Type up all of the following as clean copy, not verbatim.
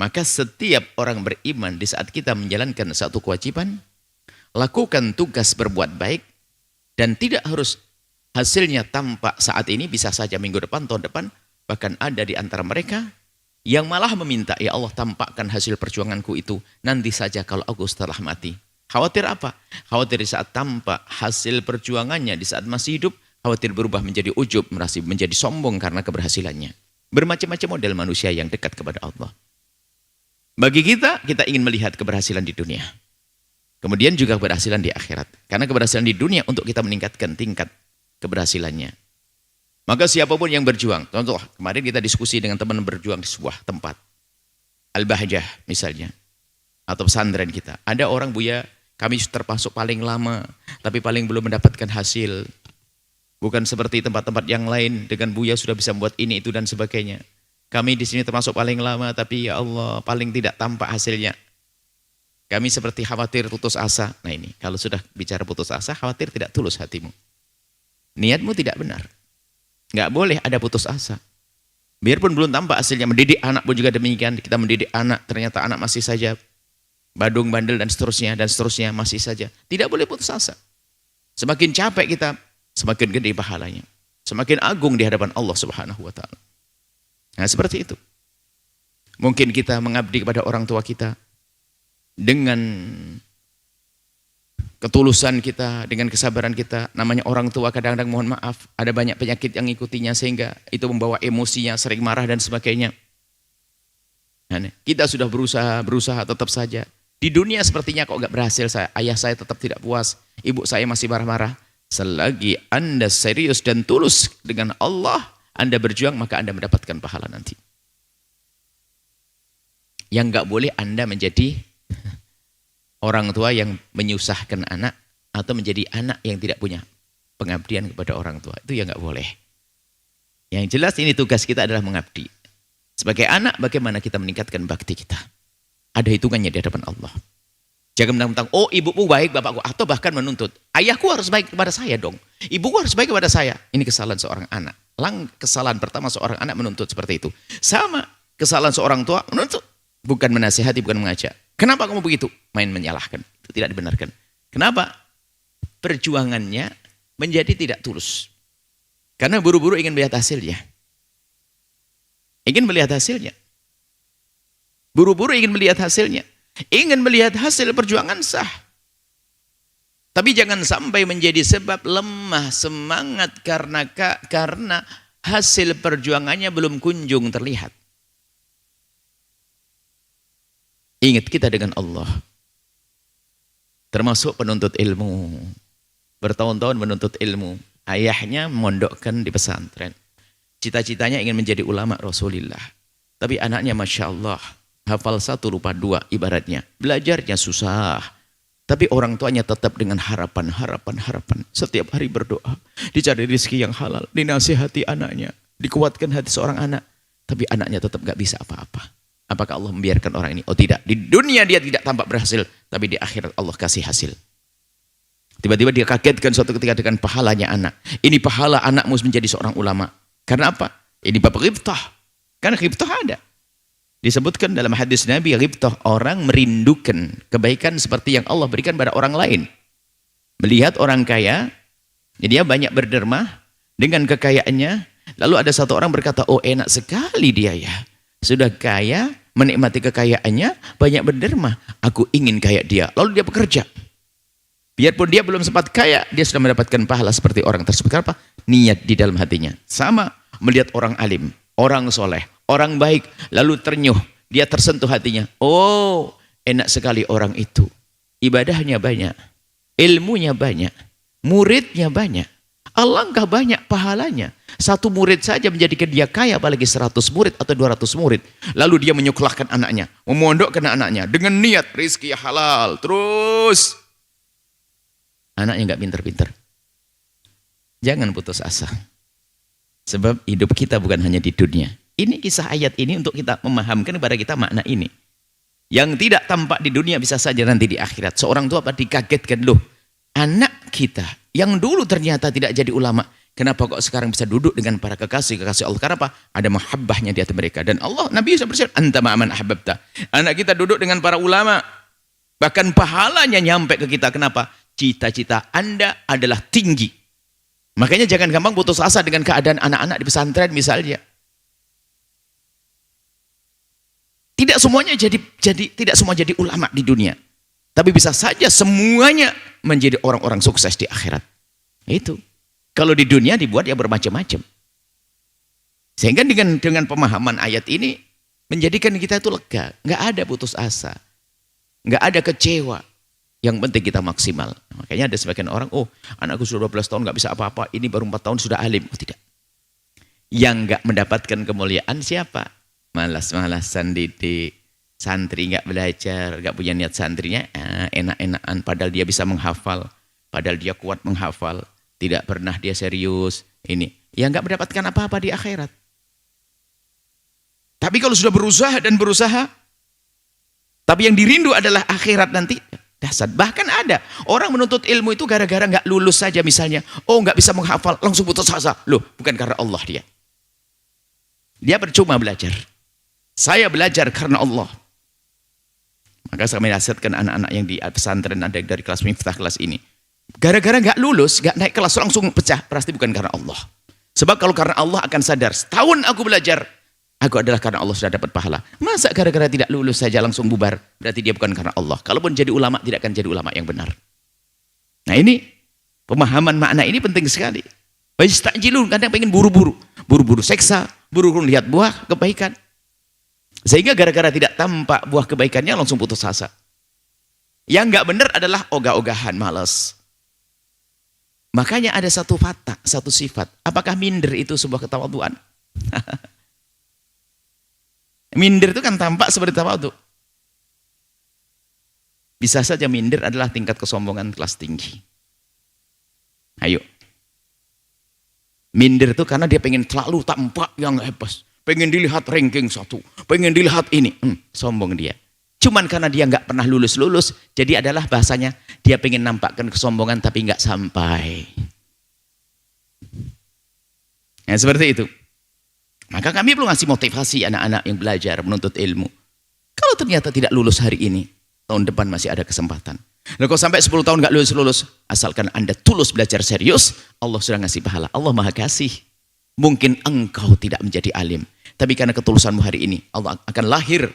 Maka setiap orang beriman di saat kita menjalankan satu kewajiban, lakukan tugas berbuat baik, dan tidak harus hasilnya tampak saat ini, bisa saja minggu depan, tahun depan. Bahkan ada di antara mereka yang malah meminta, ya Allah tampakkan hasil perjuanganku itu nanti saja kalau aku setelah mati. Khawatir apa? Khawatir di saat tampak hasil perjuangannya di saat masih hidup, khawatir berubah menjadi ujub, merasa menjadi sombong karena keberhasilannya. Bermacam-macam model manusia yang dekat kepada Allah. Bagi kita ingin melihat keberhasilan di dunia. Kemudian juga keberhasilan di akhirat. Karena keberhasilan di dunia untuk kita meningkatkan tingkat keberhasilannya. Maka siapapun yang berjuang, contoh kemarin kita diskusi dengan teman berjuang di sebuah tempat. Al-Bahjah misalnya. Atau pesantren kita. Ada orang, Buya, kami termasuk paling lama, tapi paling belum mendapatkan hasil. Bukan seperti tempat-tempat yang lain, dengan Buya sudah bisa membuat ini, itu, dan sebagainya. Kami di sini termasuk paling lama, tapi ya Allah, paling tidak tampak hasilnya. Kami seperti khawatir putus asa. Nah ini, kalau sudah bicara putus asa, khawatir tidak tulus hatimu. Niatmu tidak benar. Nggak boleh ada putus asa. Biarpun belum tampak hasilnya, mendidik anak pun juga demikian. Kita mendidik anak, ternyata anak masih saja badung, bandel, dan seterusnya masih saja. Tidak boleh putus asa. Semakin capek kita, semakin gede pahalanya. Semakin agung di hadapan Allah Subhanahu wa Ta'ala. Nah seperti itu. Mungkin kita mengabdi kepada orang tua kita dengan ketulusan kita, dengan kesabaran kita. Namanya orang tua, kadang-kadang mohon maaf, ada banyak penyakit yang ikutinya sehingga itu membawa emosinya, sering marah dan sebagainya. Nah, kita sudah berusaha tetap saja. Di dunia sepertinya kok nggak berhasil, ayah saya tetap tidak puas, ibu saya masih marah-marah. Selagi Anda serius dan tulus dengan Allah, Anda berjuang, maka Anda mendapatkan pahala nanti. Yang nggak boleh Anda menjadi orang tua yang menyusahkan anak, atau menjadi anak yang tidak punya pengabdian kepada orang tua. Itu yang nggak boleh. Yang jelas ini tugas kita adalah mengabdi. Sebagai anak, bagaimana kita meningkatkan bakti kita? Ada hitungannya di hadapan Allah. Jangan mentang-mentang, oh ibuku baik, bapakku, atau bahkan menuntut, ayahku harus baik kepada saya dong, ibuku harus baik kepada saya. Ini kesalahan seorang anak. Kesalahan pertama seorang anak menuntut seperti itu. Sama kesalahan seorang tua menuntut, bukan menasihati, bukan mengajak. Kenapa kamu begitu? Main menyalahkan. Itu tidak dibenarkan. Kenapa? Perjuangannya menjadi tidak tulus. Karena buru-buru ingin melihat hasilnya. Ingin melihat hasilnya. Buru-buru ingin melihat hasilnya. Ingin melihat hasil perjuangan sah. Tapi jangan sampai menjadi sebab lemah semangat karena hasil perjuangannya belum kunjung terlihat. Ingat kita dengan Allah. Termasuk penuntut ilmu. Bertahun-tahun menuntut ilmu. Ayahnya memondokkan di pesantren. Cita-citanya ingin menjadi ulama Rasulullah. Tapi anaknya Masya Allah, hafal 1 lupa 2 ibaratnya. Belajarnya susah. Tapi orang tuanya tetap dengan harapan. Setiap hari berdoa. Dicari rezeki yang halal. Dinasihati anaknya. Dikuatkan hati seorang anak. Tapi anaknya tetap gak bisa apa-apa. Apakah Allah membiarkan orang ini? Oh tidak. Di dunia dia tidak tampak berhasil. Tapi di akhirat Allah kasih hasil. Tiba-tiba dia kagetkan suatu ketika dengan pahalanya anak. Ini pahala anakmu menjadi seorang ulama. Karena apa? Ini bab ghibtah. Karena ghibtah ada. Disebutkan dalam hadis Nabi, ghibtah, orang merindukan kebaikan seperti yang Allah berikan pada orang lain. Melihat orang kaya, dia banyak berderma dengan kekayaannya. Lalu ada satu orang berkata, oh enak sekali dia ya. Sudah kaya, menikmati kekayaannya, banyak berderma. Aku ingin kayak dia. Lalu dia bekerja. Biarpun dia belum sempat kaya, dia sudah mendapatkan pahala seperti orang tersebut. Kenapa? Niat di dalam hatinya. Sama melihat orang alim, orang soleh, orang baik, lalu ternyuh, dia tersentuh hatinya. Oh, enak sekali orang itu. Ibadahnya banyak, ilmunya banyak, muridnya banyak. Alangkah banyak pahalanya. Satu murid saja menjadikan dia kaya, apalagi 100 murid atau 200 murid. Lalu dia menyuklahkan anaknya, memondokkan anaknya dengan niat rizki halal. Terus anaknya nggak pinter-pinter. Jangan putus asa. Sebab hidup kita bukan hanya di dunia. Ini kisah ayat ini untuk kita memahamkan kepada kita makna ini. Yang tidak tampak di dunia bisa saja nanti di akhirat. Seorang tua apa dikagetkan, loh, anak kita yang dulu ternyata tidak jadi ulama, Kenapa kok sekarang bisa duduk dengan para kekasih-kekasih Allah? Karena apa? Ada mahabbahnya di hati mereka. Dan Allah, Nabi bisa bersyarat, anta ma'aman ahbabta. Anak kita duduk dengan para ulama. Bahkan pahalanya nyampe ke kita. Kenapa? Cita-cita Anda adalah tinggi. Makanya jangan gampang putus asa dengan keadaan anak-anak di pesantren misalnya. Tidak semuanya tidak semua jadi ulama di dunia. Tapi bisa saja semuanya menjadi orang-orang sukses di akhirat. Itu. Kalau di dunia dibuat ya bermacam-macam. Sehingga dengan pemahaman ayat ini menjadikan kita itu lega. Nggak ada putus asa. Nggak ada kecewa. Yang penting kita maksimal. Makanya ada sebagian orang, oh anakku sudah 12 tahun nggak bisa apa-apa. Ini baru 4 tahun sudah alim. Oh, tidak. Yang nggak mendapatkan kemuliaan siapa? Malas-malasan didik. Santri nggak belajar. Nggak punya niat santrinya. Enak-enakan. Padahal dia bisa menghafal. Padahal dia kuat menghafal. Tidak pernah dia serius. Ini. Yang nggak mendapatkan apa-apa di akhirat. Tapi kalau sudah berusaha dan berusaha. Tapi yang dirindu adalah akhirat nanti. Dasar. Bahkan ada. Orang menuntut ilmu itu gara-gara nggak lulus saja misalnya. Oh nggak bisa menghafal. Langsung putus asa. Loh bukan karena Allah dia. Dia percuma belajar. Saya belajar karena Allah. Maka saya menasihatkan anak-anak yang di pesantren ada dari kelas miftah kelas ini. Gara-gara nggak lulus, nggak naik kelas langsung pecah, pasti bukan karena Allah. Sebab kalau karena Allah akan sadar, setahun aku belajar, aku adalah karena Allah sudah dapat pahala. Masa gara-gara tidak lulus saja langsung bubar, berarti dia bukan karena Allah. Kalaupun jadi ulama, tidak akan jadi ulama yang benar. Nah ini, pemahaman makna ini penting sekali. Wajistajilun, kadang pengen buru-buru. Buru-buru seksa, buru-buru lihat buah kebaikan. Sehingga gara-gara tidak tampak buah kebaikannya langsung putus asa. Yang nggak benar adalah ogah-ogahan, malas. Makanya ada satu watak, satu sifat. Apakah minder itu sebuah ketawaduan? Minder itu kan tampak seperti tawadhu. Bisa saja minder adalah tingkat kesombongan kelas tinggi. Ayo. Minder itu karena dia pengen selalu tampak yang hebat. Pengen dilihat ranking 1. Pengen dilihat ini. Sombong dia. Cuman karena dia nggak pernah lulus-lulus, jadi adalah bahasanya dia pengen nampakkan kesombongan tapi nggak sampai. Nah, seperti itu. Maka kami perlu ngasih motivasi anak-anak yang belajar menuntut ilmu. Kalau ternyata tidak lulus hari ini, tahun depan masih ada kesempatan. Nah, kalau sampai 10 tahun nggak lulus-lulus, asalkan Anda tulus belajar serius, Allah sudah ngasih pahala. Allah Maha Kasih. Mungkin engkau tidak menjadi alim, tapi karena ketulusanmu hari ini, Allah akan lahir.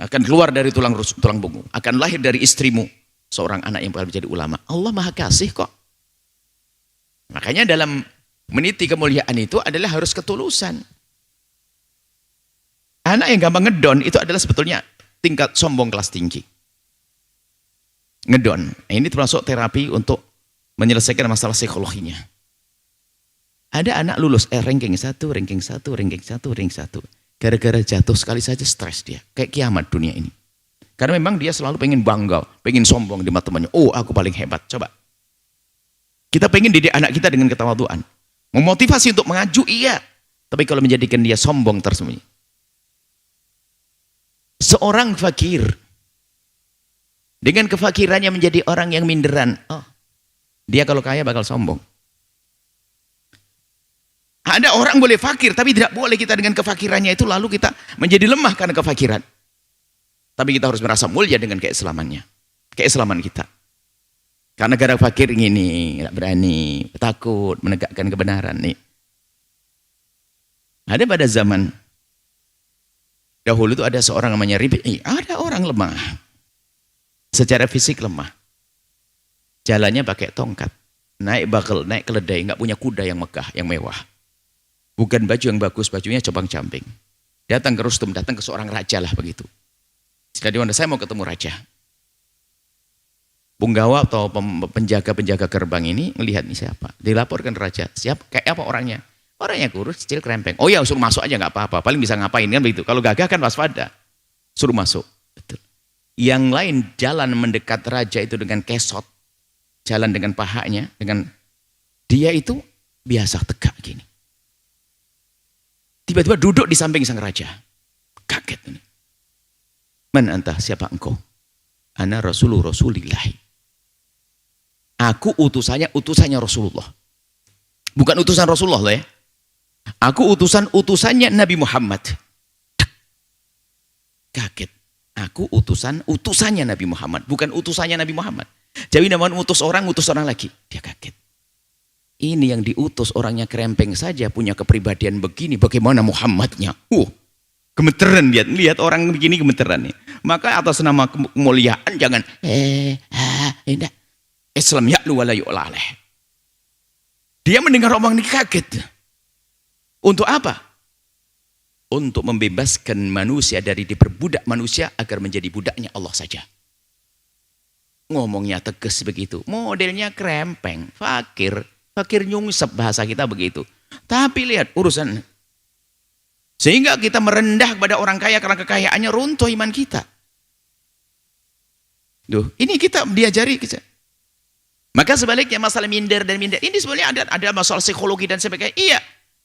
Akan keluar dari tulang punggung, akan lahir dari istrimu seorang anak yang bakal menjadi ulama. Allah Maha Kasih kok. Makanya dalam meniti kemuliaan itu adalah harus ketulusan. Anak yang gampang ngedon itu adalah sebetulnya tingkat sombong kelas tinggi. Ngedon. Nah, ini termasuk terapi untuk menyelesaikan masalah psikologinya. Ada anak lulus ranking 1, ranking 1, ranking 1, ranking 1. Gara-gara jatuh sekali saja stres dia. Kayak kiamat dunia ini. Karena memang dia selalu pengen bangga, pengen sombong di mata temannya. Oh, aku paling hebat. Coba. Kita pengen didik anak kita dengan ketawaduan. Memotivasi untuk mengaju, iya. Tapi kalau menjadikan dia sombong tersembunyi. Seorang fakir. Dengan kefakirannya menjadi orang yang minderan. Oh, dia kalau kaya bakal sombong. Ada orang boleh fakir, tapi tidak boleh kita dengan kefakirannya itu lalu kita menjadi lemah karena kefakiran. Tapi kita harus merasa mulia dengan keislamannya. Keislaman kita. Karena gara fakir ini, tidak berani, takut menegakkan kebenaran nih. Ada pada zaman dahulu itu ada seorang namanya Rib'i. Ada orang lemah. Secara fisik lemah. Jalannya pakai tongkat. Naik bakal, naik keledai, nggak punya kuda yang megah, yang mewah. Bukan baju yang bagus, bajunya cobang-camping. Datang ke Rustum, datang ke seorang raja lah begitu. Jadi saya mau ketemu raja. Punggawa atau penjaga-penjaga gerbang ini melihat nih siapa. Dilaporkan raja, siapa? Kayak apa orangnya? Orangnya kurus, kecil, krempeng. Oh ya, suruh masuk aja nggak apa-apa. Paling bisa ngapain kan begitu. Kalau gagah kan waspada. Suruh masuk. Betul. Yang lain jalan mendekat raja itu dengan kesot. Jalan dengan pahanya, dengan dia itu biasa tegak gini. Tiba-tiba duduk di samping sang raja. Kaget ini. Man anta, siapa engkau? Ana Rasulullah. Aku utusannya Rasulullah. Bukan utusan Rasulullah loh ya. Aku utusannya Nabi Muhammad. Kaget. Aku utusannya Nabi Muhammad, bukan utusannya Nabi Muhammad. Jadi namanya utus orang lagi. Dia kaget. Ini yang diutus orangnya kerempeng saja, punya kepribadian begini, bagaimana Muhammadnya? Gemeteran lihat orang begini gemeteran nih. Maka atas nama kemuliaan jangan Islam ya'lu wa la yu'laleh. Dia mendengar omong ini kaget. Untuk apa? Untuk membebaskan manusia dari diperbudak manusia agar menjadi budaknya Allah saja. Ngomongnya tegas begitu. Modelnya krempeng, fakir nyungsep bahasa kita begitu. Tapi lihat urusan. Sehingga kita merendah kepada orang kaya karena kekayaannya runtuh iman kita. Ini kita diajari kita. Maka sebaliknya masalah minder dan minder. Ini sebenarnya ada masalah psikologi dan sebagainya. Iya.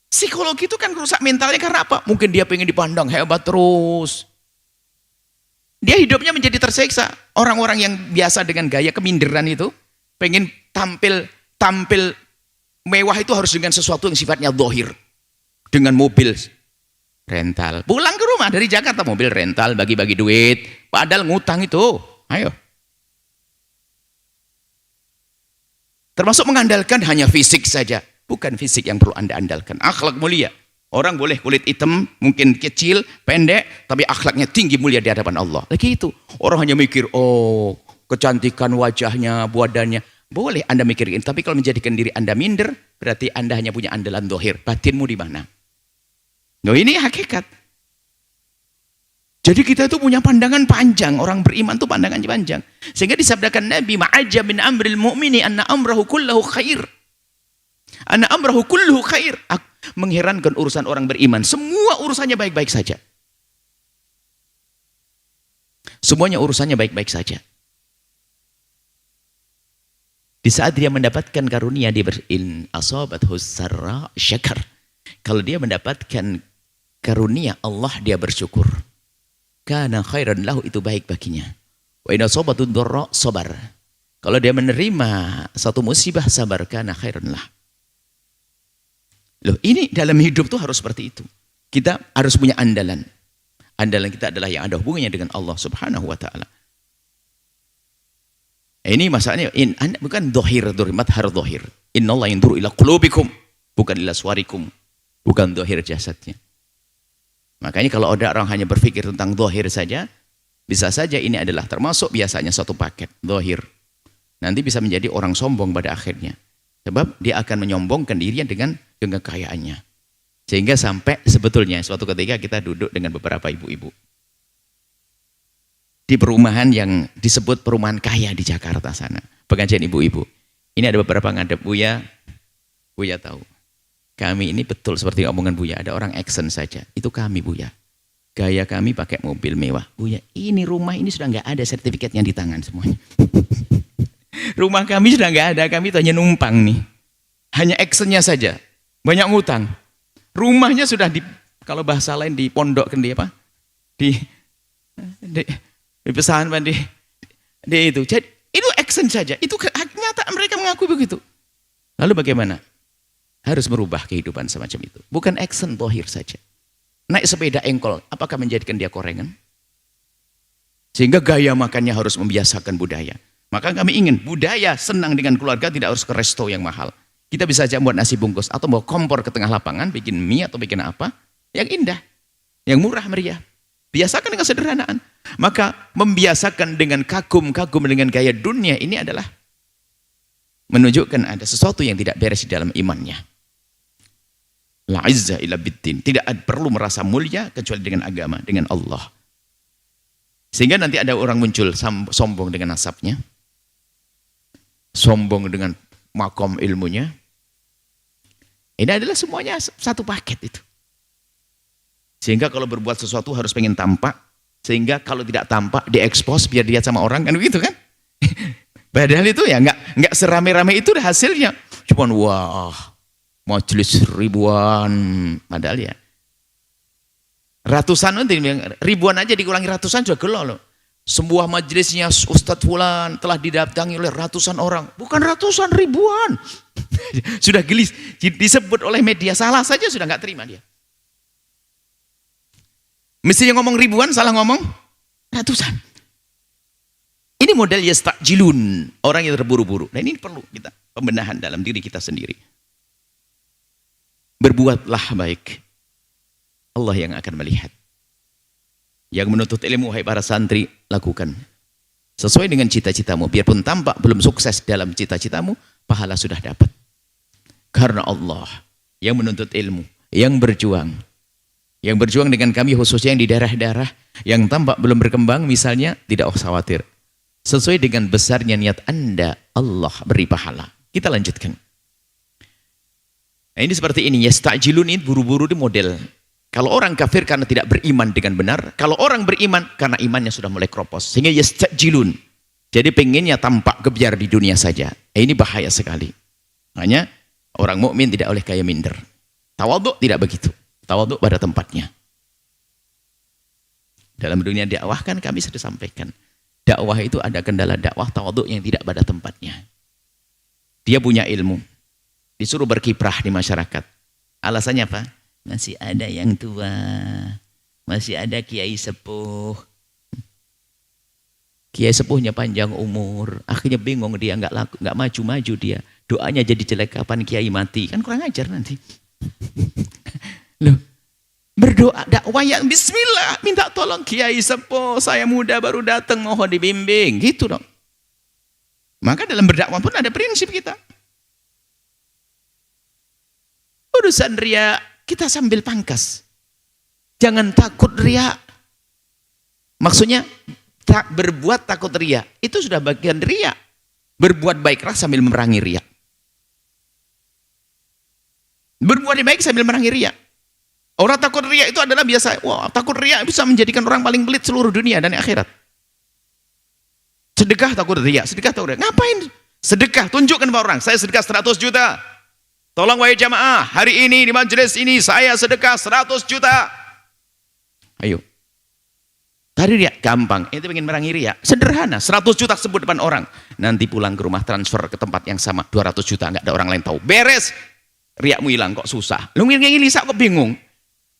Psikologi itu kan rusak mentalnya karena apa? Mungkin dia pengen dipandang hebat terus. Dia hidupnya menjadi tersiksa. Orang-orang yang biasa dengan gaya keminderan itu, pengen tampil mewah itu harus dengan sesuatu yang sifatnya zahir. Dengan mobil rental. Pulang ke rumah dari Jakarta mobil rental, bagi-bagi duit. Padahal ngutang itu. Ayo. Termasuk mengandalkan hanya fisik saja. Bukan fisik yang perlu Anda andalkan. Akhlak mulia. Orang boleh kulit hitam, mungkin kecil, pendek, tapi akhlaknya tinggi mulia di hadapan Allah. Lagi itu. Orang hanya mikir, kecantikan wajahnya, badannya. Boleh Anda mikirin. Tapi kalau menjadikan diri Anda minder, berarti Anda hanya punya andalan zahir. Batinmu di mana? Ini hakikat. Jadi kita itu punya pandangan panjang. Orang beriman itu pandangannya panjang. Sehingga disabdakan Nabi, ma'ajab min amril mu'mini anna amrahu kullahu khair. Anna amrahu kulluhu khair. Mengherankan urusan orang beriman. Semua urusannya baik-baik saja. Semuanya urusannya baik-baik saja. Di saat dia mendapatkan karunia, dia berin asabathu sarra syakar. Kalau dia mendapatkan karunia Allah, dia bersyukur. Kana khairan lahu, itu baik baginya. Wa in asabathu dharra sabar. Kalau dia menerima satu musibah, sabar, kana khairan lah. Loh, ini dalam hidup tuh harus seperti itu. Kita harus punya andalan. Andalan kita adalah yang ada hubungannya dengan Allah Subhanahu wa taala. Ini masalahnya bukan dhahir, madhar dhahir. Innallaha yanzuru ila qulubikum, bukan ila suwarikum. Bukan dhahir jasadnya. Makanya kalau ada orang hanya berpikir tentang dhahir saja, bisa saja ini adalah termasuk biasanya satu paket dhahir. Nanti bisa menjadi orang sombong pada akhirnya. Sebab dia akan menyombongkan dirinya dengan kekayaannya. Sehingga sampai sebetulnya suatu ketika kita duduk dengan beberapa ibu-ibu di perumahan yang disebut perumahan kaya di Jakarta sana. Pengajian ibu-ibu. Ini ada beberapa ngadep Buya. Buya tahu. Kami ini betul seperti omongan Buya. Ada orang action saja. Itu kami Buya. Gaya kami pakai mobil mewah. Buya, ini rumah ini sudah nggak ada sertifikatnya di tangan semuanya. Rumah kami sudah nggak ada, kami itu hanya numpang nih. Hanya actionnya saja. Banyak ngutang. Rumahnya sudah kalau bahasa lain dipondokkan di apa? Di pesanan di itu. Jadi itu action saja. Itu nyata mereka mengakui begitu. Lalu bagaimana? Harus merubah kehidupan semacam itu. Bukan action zahir saja. Naik sepeda engkol, apakah menjadikan dia korengan? Sehingga gaya makannya harus membiasakan budaya. Maka kami ingin budaya senang dengan keluarga, tidak harus ke resto yang mahal. Kita bisa aja buat nasi bungkus atau bawa kompor ke tengah lapangan, bikin mie atau bikin apa yang indah, yang murah meriah. Biasakan dengan sederhanaan. Maka membiasakan dengan kagum-kagum dengan gaya dunia ini adalah menunjukkan ada sesuatu yang tidak beres di dalam imannya. La izza illa biddin. Tidak perlu merasa mulia kecuali dengan agama, dengan Allah. Sehingga nanti ada orang muncul sombong dengan nasabnya, sombong dengan makom ilmunya. Ini adalah semuanya satu paket itu. Sehingga kalau berbuat sesuatu harus pengen tampak, sehingga kalau tidak tampak diekspos biar dilihat sama orang, kan begitu kan? Padahal itu ya nggak serame-rame itu hasilnya. Cuman wah, majelis ribuan, padahal ya ratusan, ribuan aja dikurangi ratusan juga gelo loh. Sebuah majelisnya Ustadz Fulan telah didatangi oleh ratusan orang, bukan ratusan, ribuan. Sudah gelis, disebut oleh media salah saja sudah nggak terima dia. Mestinya ngomong ribuan, salah ngomong ratusan. Ini model yastajilun, orang yang terburu-buru. Nah ini perlu kita pembenahan dalam diri kita sendiri. Berbuatlah baik, Allah yang akan melihat. Yang menuntut ilmu, hai para santri, lakukan sesuai dengan cita-citamu. Biarpun tampak belum sukses dalam cita-citamu, pahala sudah dapat. Karena Allah yang menuntut ilmu, yang berjuang dengan kami khususnya yang di daerah-daerah yang tampak belum berkembang misalnya, tidak usah khawatir. Sesuai dengan besarnya niat Anda, Allah beri pahala. Kita lanjutkan. Nah, ini seperti ini, yastajilun ini buru-buru di model. Kalau orang kafir karena tidak beriman dengan benar, kalau orang beriman karena imannya sudah mulai kropos, sehingga yastajilun. Jadi pengennya tampak gebyar di dunia saja. Ini bahaya sekali. Makanya orang mukmin tidak oleh kaya minder. Tawadhu tidak begitu. Tawadhu pada tempatnya. Dalam dunia dakwah kan kami sudah sampaikan. Dakwah itu ada kendala dakwah tawadhu yang tidak pada tempatnya. Dia punya ilmu. Disuruh berkiprah di masyarakat. Alasannya apa? Masih ada yang tua, masih ada kiai sepuh. Kiai sepuhnya panjang umur, akhirnya bingung dia, nggak maju-maju dia. Doanya jadi jelek kapan kiai mati, kan kurang ajar nanti. Loh, berdoa dakwah yang bismillah, minta tolong kiai sepuh, saya muda baru datang, mohon dibimbing, gitu dong. Maka dalam berdakwah pun ada prinsip kita. Urusan ria kita sambil pangkas. Jangan takut riya. Maksudnya berbuat takut riya. Itu sudah bagian riya. Berbuat baiklah sambil memerangi riya. Berbuat baik sambil memerangi riya. Orang takut riya itu adalah biasa. Wah, takut riya bisa menjadikan orang paling pelit seluruh dunia dan akhirat. Sedekah takut riya. Sedekah takut riya. Ngapain? Sedekah. Tunjukkan pada orang. Saya sedekah 100 juta. Tolong wahai jamaah, hari ini di majelis ini saya sedekah 100 juta. Ayo. Tadi riya, gampang. Itu pengen merangi riya. Sederhana, 100 juta sebut depan orang. Nanti pulang ke rumah transfer ke tempat yang sama, 200 juta, nggak ada orang lain tahu. Beres. Riakmu hilang, kok susah. Lu ngiri kok bingung.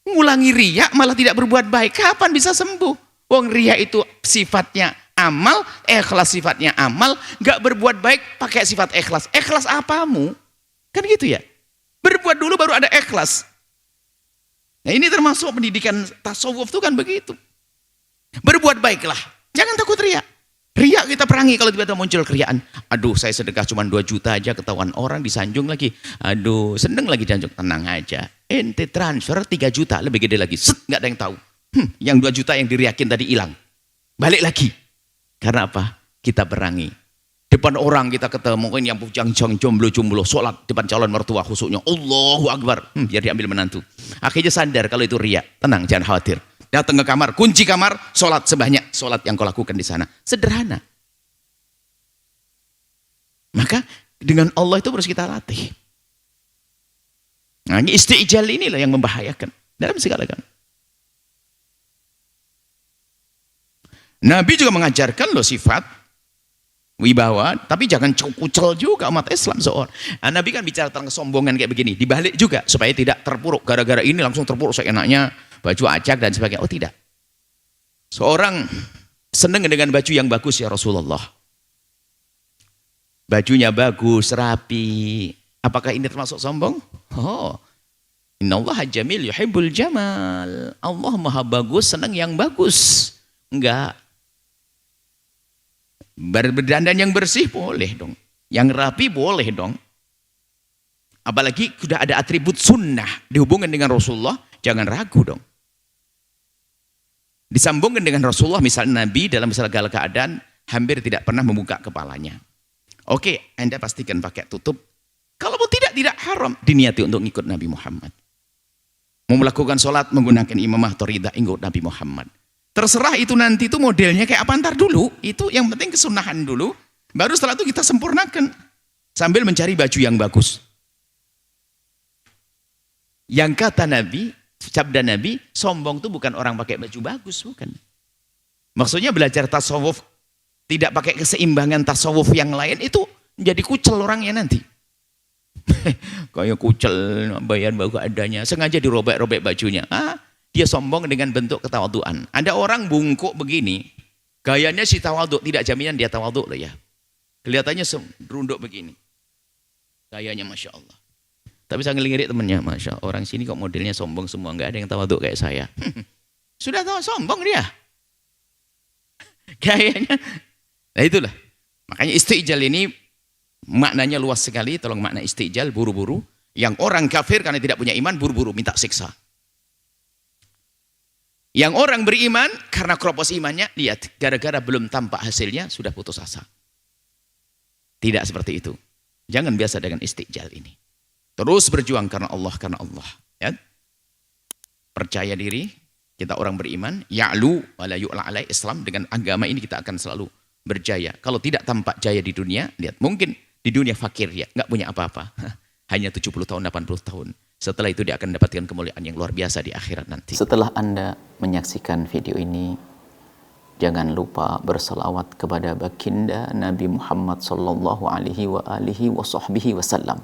Ngulangi riya malah tidak berbuat baik. Kapan bisa sembuh? Wong riya itu sifatnya amal, ikhlas sifatnya amal, nggak berbuat baik pakai sifat ikhlas. Ikhlas apamu? Kan gitu ya. Berbuat dulu baru ada ikhlas. Nah ini termasuk pendidikan tasawuf itu kan begitu. Berbuat baiklah. Jangan takut riya. Riya kita perangi kalau tiba-tiba muncul keriaan. Aduh saya sedekah cuma 2 juta aja ketahuan orang disanjung lagi. Aduh seneng lagi disanjung. Tenang aja. Ente transfer 3 juta lebih gede lagi. Set nggak ada yang tahu. Yang 2 juta yang diriakin tadi hilang. Balik lagi. Karena apa? Kita perangi. Depan orang kita ketemu yang bujang jomblo sholat depan calon mertua khususnya Allahu Akbar, biar diambil menantu. Akhirnya sadar kalau itu riya. Tenang, jangan khawatir. Datang ke kamar, kunci kamar, sholat sebanyak sholat yang kau lakukan di sana. Sederhana. Maka dengan Allah itu harus kita latih. Nah, isti'jal inilah yang membahayakan dalam segala galanya. Nabi juga mengajarkan loh sifat wibawa, tapi jangan kucel juga umat Islam seorang. Nah, Nabi kan bicara tentang kesombongan kayak begini, dibalik juga supaya tidak terpuruk. Gara-gara ini langsung terpuruk seenaknya, baju acak dan sebagainya. Oh tidak. Seorang senang dengan baju yang bagus ya Rasulullah. Bajunya bagus, rapi. Apakah ini termasuk sombong? Oh, innallaha jamil yuhibbul jamal. Allah maha bagus, senang yang bagus. Enggak. Berdandan yang bersih boleh dong. Yang rapi boleh dong. Apalagi sudah ada atribut sunnah dihubungkan dengan Rasulullah, jangan ragu dong. Disambungkan dengan Rasulullah, misalnya Nabi dalam segala keadaan hampir tidak pernah membuka kepalanya. Oke, Anda pastikan pakai tutup. Kalau tidak haram, diniati untuk ngikut Nabi Muhammad. Mau melakukan sholat menggunakan imamah atau ridha ikut Nabi Muhammad. Terserah itu nanti itu modelnya kayak apa, ntar dulu. Itu yang penting kesunahan dulu. Baru setelah itu kita sempurnakan. Sambil mencari baju yang bagus. Yang kata Nabi, sabda Nabi, sombong itu bukan orang pakai baju bagus, bukan. Maksudnya belajar tasawuf, tidak pakai keseimbangan tasawuf yang lain, itu menjadi kucel orangnya nanti. Kayak kucel, bayar baru adanya, sengaja dirobek-robek bajunya. Dia sombong dengan bentuk ketawaduan. Ada orang bungkuk begini, gayanya si tawaduk, tidak jaminan dia tawaduk loh ya. Kelihatannya runduk begini. Gayanya Masya Allah. Tapi saya ngelirik temennya, Masya Allah, orang sini kok modelnya sombong semua, nggak ada yang tawaduk kayak saya. Sudah tahu sombong dia. Gayanya. Nah itulah. Makanya istijal ini maknanya luas sekali. Tolong makna istijal, buru-buru. Yang orang kafir karena tidak punya iman, buru-buru minta siksa. Yang orang beriman karena kropos imannya, lihat, gara-gara belum tampak hasilnya sudah putus asa. Tidak seperti itu. Jangan biasa dengan istijal ini. Terus berjuang karena Allah, ya. Percaya diri, kita orang beriman, ya'lu wa la yu'la alai, Islam, dengan agama ini kita akan selalu berjaya. Kalau tidak tampak jaya di dunia, lihat, mungkin di dunia fakir ya, nggak punya apa-apa. Hanya 70 tahun, 80 tahun. Setelah itu dia akan mendapatkan kemuliaan yang luar biasa di akhirat nanti. Setelah Anda menyaksikan video ini, jangan lupa berselawat kepada baginda Nabi Muhammad sallallahu alaihi wa alihi wa sahbihi wasallam.